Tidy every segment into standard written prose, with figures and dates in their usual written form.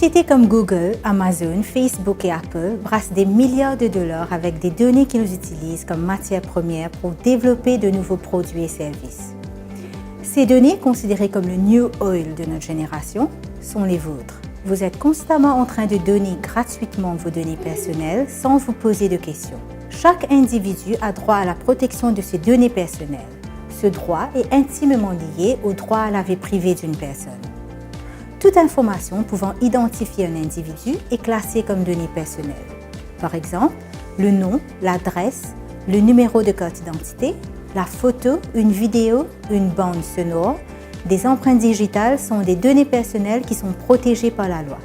sociétés comme Google, Amazon, Facebook et Apple brassent des milliards de dollars avec des données qu'ils utilisent comme matière première pour développer de nouveaux produits et services. Ces données, considérées comme le new oil de notre génération, sont les vôtres. Vous êtes constamment en train de donner gratuitement vos données personnelles sans vous poser de questions. Chaque individu a droit à la protection de ses données personnelles. Ce droit est intimement lié au droit à la vie privée d'une personne. Toute information pouvant identifier un individu est classée comme données personnelles. Par exemple, le nom, l'adresse, le numéro de carte d'identité, la photo, une vidéo, une bande sonore, des empreintes digitales sont des données personnelles qui sont protégées par la loi.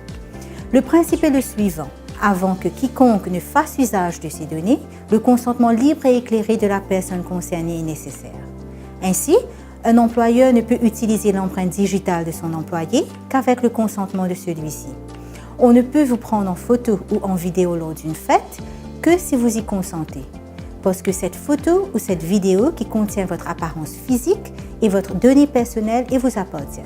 Le principe est le suivant. Avant que quiconque ne fasse usage de ces données, le consentement libre et éclairé de la personne concernée est nécessaire. Ainsi, un employeur ne peut utiliser l'empreinte digitale de son employé qu'avec le consentement de celui-ci. On ne peut vous prendre en photo ou en vidéo lors d'une fête que si vous y consentez, parce que cette photo ou cette vidéo qui contient votre apparence physique est votre donnée personnelle et vous appartient.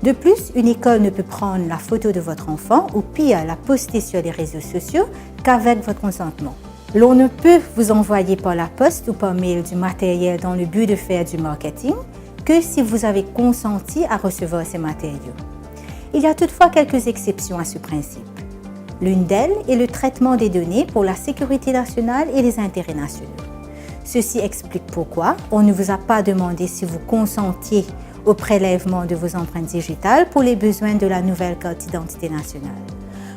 De plus, une école ne peut prendre la photo de votre enfant ou pire, la poster sur les réseaux sociaux qu'avec votre consentement. L'on ne peut vous envoyer par la poste ou par mail du matériel dans le but de faire du marketing que si vous avez consenti à recevoir ces matériaux. Il y a toutefois quelques exceptions à ce principe. L'une d'elles est le traitement des données pour la sécurité nationale et les intérêts nationaux. Ceci explique pourquoi on ne vous a pas demandé si vous consentiez au prélèvement de vos empreintes digitales pour les besoins de la nouvelle carte d'identité nationale.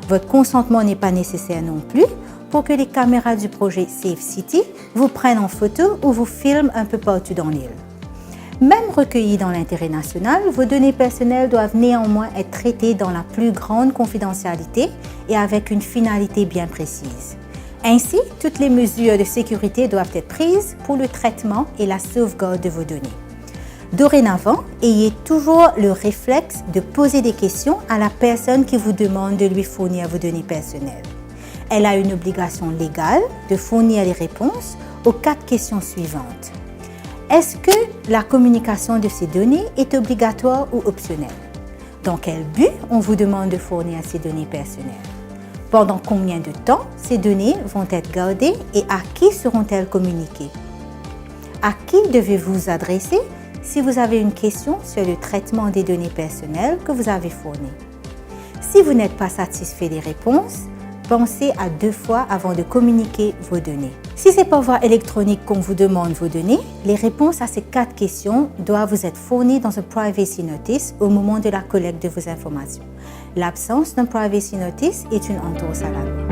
Votre consentement n'est pas nécessaire non plus pour que les caméras du projet Safe City vous prennent en photo ou vous filment un peu partout dans l'île. Même recueillies dans l'intérêt national, vos données personnelles doivent néanmoins être traitées dans la plus grande confidentialité et avec une finalité bien précise. Ainsi, toutes les mesures de sécurité doivent être prises pour le traitement et la sauvegarde de vos données. Dorénavant, ayez toujours le réflexe de poser des questions à la personne qui vous demande de lui fournir vos données personnelles. Elle a une obligation légale de fournir les réponses aux 4 questions suivantes. Est-ce que la communication de ces données est obligatoire ou optionnelle? Dans quel but on vous demande de fournir ces données personnelles? Pendant combien de temps ces données vont être gardées et à qui seront-elles communiquées? À qui devez-vous vous adresser si vous avez une question sur le traitement des données personnelles que vous avez fournies? Si vous n'êtes pas satisfait des réponses, pensez à 2 fois avant de communiquer vos données. Si c'est par voie électronique qu'on vous demande vos données, les réponses à ces 4 questions doivent vous être fournies dans un Privacy Notice au moment de la collecte de vos informations. L'absence d'un Privacy Notice est une entorse à la loi.